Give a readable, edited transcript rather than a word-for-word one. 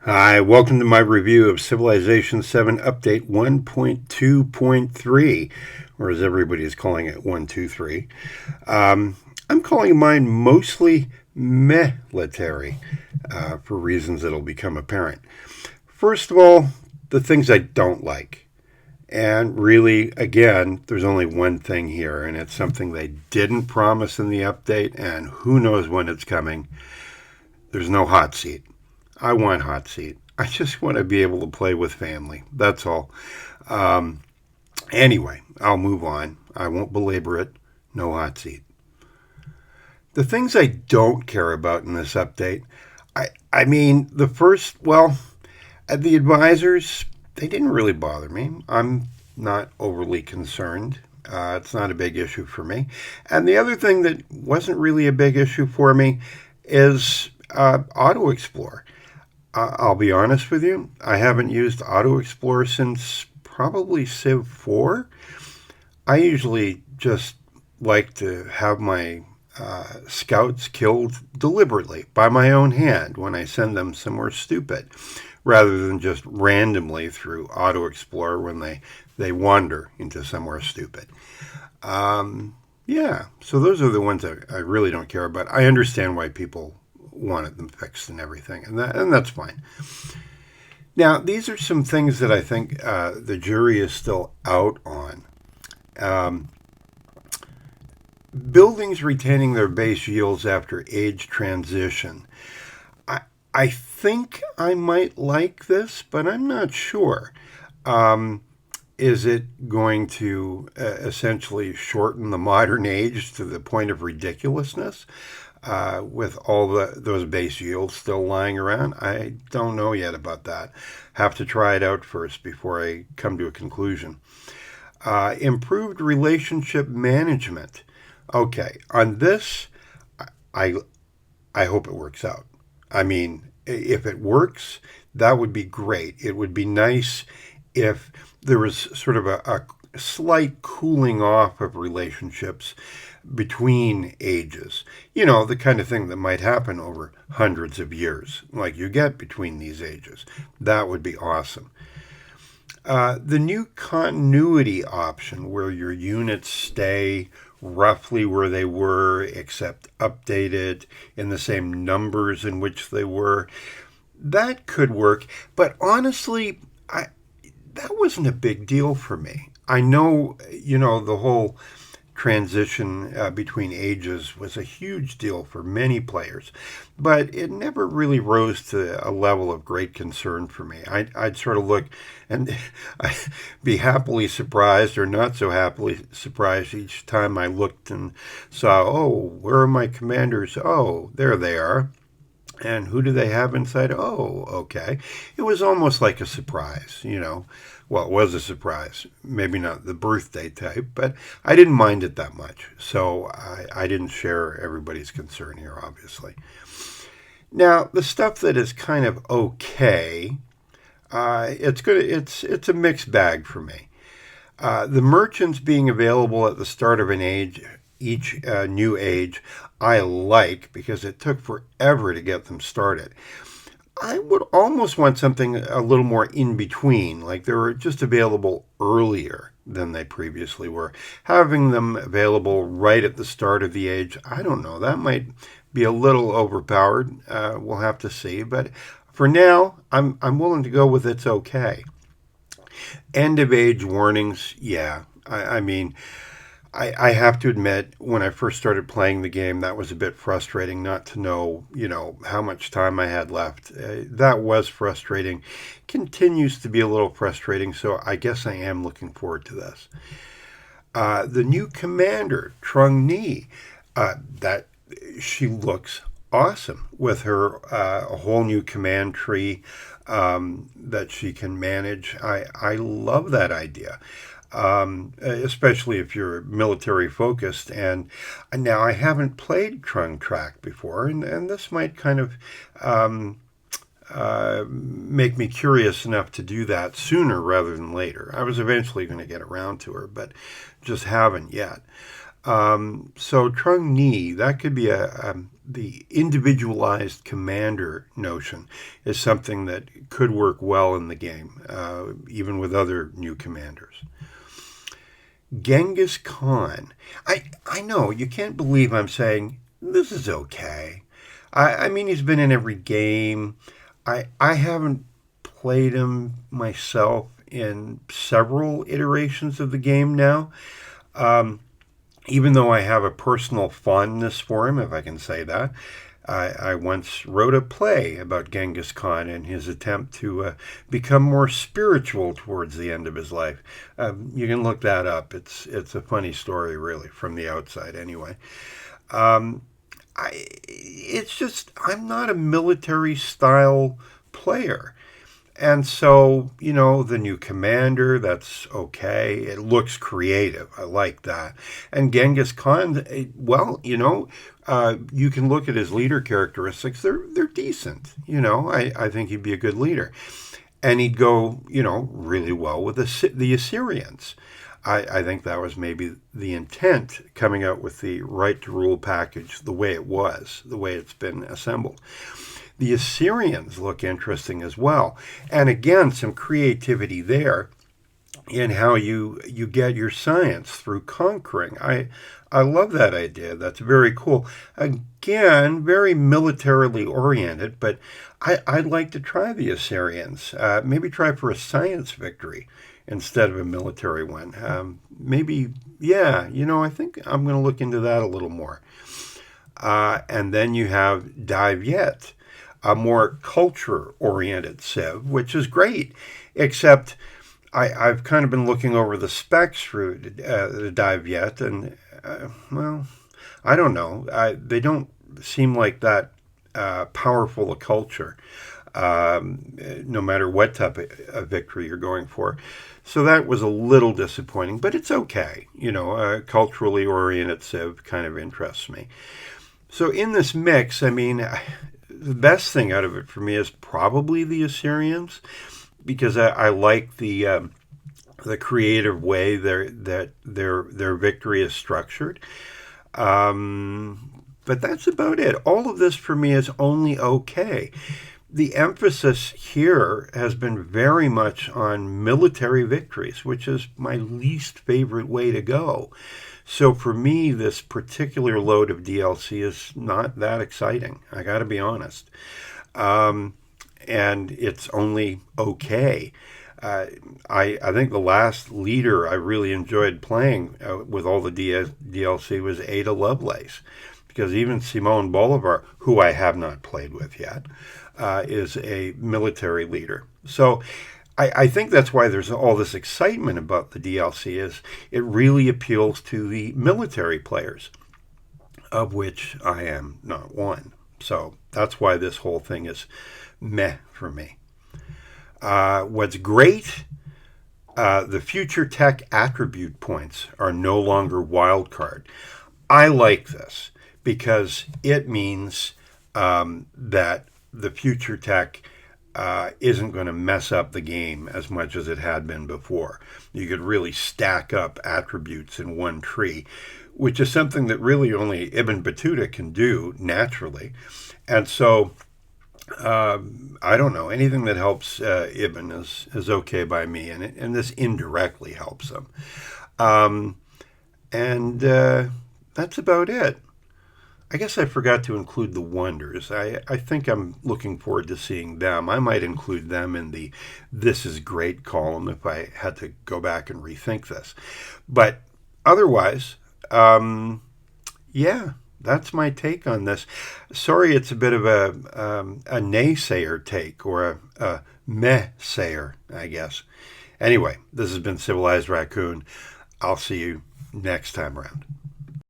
Hi, welcome to my review of Civilization 7 Update 1.2.3, or as everybody is calling it, 123. I'm calling mine mostly military for reasons that'll become apparent. First of all, the things I don't like. And really, again, there's only one thing here, and it's something they didn't promise in the update, and who knows when it's coming. There's no hot seat. I want hot seat. I just want to be able to play with family. That's all. Um, anyway, I'll move on. I won't belabor it. No hot seat. The things I don't care about in this update, I mean, the advisors, they didn't really bother me. I'm not overly concerned. It's not a big issue for me. And the other thing that wasn't really a big issue for me is Auto Explore. I'll be honest with you, I haven't used Auto Explorer since probably Civ 4. I usually just like to have my scouts killed deliberately by my own hand when I send them somewhere stupid, rather than just randomly through Auto Explorer when they wander into somewhere stupid. Yeah, so those are the ones I really don't care about. I understand why people wanted them fixed and everything, and that's fine. Now, these are some things that I think the jury is still out on. Um, Buildings retaining their base yields after age transition. I, I think I might like this, but I'm not sure. Um, is it going to essentially shorten the modern age to the point of ridiculousness? With all those base yields still lying around? I don't know yet about that. Have to try it out first before I come to a conclusion. Improved relationship management. Okay, on this, I I hope it works out. I mean, if it works, that would be great. It would be nice if there was sort of a slight cooling off of relationships between ages. You know, the kind of thing that might happen over hundreds of years, like you get between these ages. That would be awesome. The new continuity option, where your units stay roughly where they were, except updated in the same numbers in which they were, that could work. But honestly, that wasn't a big deal for me. I know, the whole transition between ages was a huge deal for many players, but it never really rose to a level of great concern for me. I'd sort of look and I'd be happily surprised or not so happily surprised each time I looked and saw, oh, where are my commanders? Oh, there they are. And who do they have inside? Oh, okay. It was almost like a surprise. Well, it was a surprise. Maybe not the birthday type, but I didn't mind it that much. So I didn't share everybody's concern here, obviously. Now, the stuff that is kind of okay, it's good. It's a mixed bag for me. The merchants being available at the start of an age, each new age, I like because it took forever to get them started. I would almost want something a little more in between, like they were just available earlier than they previously were. Having them available right at the start of the age, I don't know, that might be a little overpowered. We'll have to see, but for now, I'm willing to go with it's okay. End of age warnings, yeah. I mean, I have to admit, when I first started playing the game, that was a bit frustrating not to know, how much time I had left. That was frustrating. Continues to be a little frustrating, so I guess I am looking forward to this. The new commander, Trung Ni, that she looks awesome with her a whole new command tree that she can manage. I love that idea, especially if you're military focused. And now I haven't played Trung Track before, and this might kind of make me curious enough to do that sooner rather than later. I was eventually going to get around to her, but just haven't yet. So Trung Ni, that could be the individualized commander notion is something that could work well in the game, even with other new commanders. Genghis Khan. I know, you can't believe I'm saying this is okay. I mean, he's been in every game. I haven't played him myself in several iterations of the game now. Even though I have a personal fondness for him, if I can say that. I once wrote a play about Genghis Khan and his attempt to become more spiritual towards the end of his life. You can look that up. It's a funny story, really, from the outside, anyway. It's just I'm not a military style player. And so, the new commander, that's okay. It looks creative. I like that. And Genghis Khan, well, you can look at his leader characteristics. They're decent. I think he'd be a good leader. And he'd go, really well with the Assyrians. I think that was maybe the intent coming out with the Right to Rule package, the way it was, the way it's been assembled. The Assyrians look interesting as well. And again, some creativity there in how you get your science through conquering. I love that idea. That's very cool. Again, very militarily oriented, but I'd like to try the Assyrians. Maybe try for a science victory instead of a military one. Maybe, yeah, I think I'm going to look into that a little more. And then you have Dai Viet, a more culture-oriented civ, which is great, except I've kind of been looking over the specs for the Dai Viet, and, well, I don't know. They don't seem like that powerful a culture, no matter what type of victory you're going for. So that was a little disappointing, but it's okay. A culturally oriented civ kind of interests me. So in this mix, I mean, the best thing out of it for me is probably the Assyrians, because I like the creative way that their victory is structured. But that's about it. All of this for me is only okay. The emphasis here has been very much on military victories, which is my least favorite way to go. So for me, this particular load of DLC is not that exciting. I got to be honest. And it's only okay. I think the last leader I really enjoyed playing with all the DLC was Ada Lovelace, because even Simon Bolivar, who I have not played with yet, is a military leader. So I think that's why there's all this excitement about the DLC, is it really appeals to the military players, of which I am not one. So that's why this whole thing is meh for me. What's great, the future tech attribute points are no longer wildcard. I like this because it means that the future tech isn't going to mess up the game as much as it had been before. You could really stack up attributes in one tree, which is something that really only Ibn Battuta can do naturally. And so, I don't know, anything that helps Ibn is okay by me, and this indirectly helps him. And that's about it. I guess I forgot to include the Wonders. I think I'm looking forward to seeing them. I might include them in the This is Great column if I had to go back and rethink this. But otherwise, yeah, that's my take on this. Sorry, it's a bit of a naysayer take, or a meh-sayer, I guess. Anyway, this has been Civilized Raccoon. I'll see you next time around.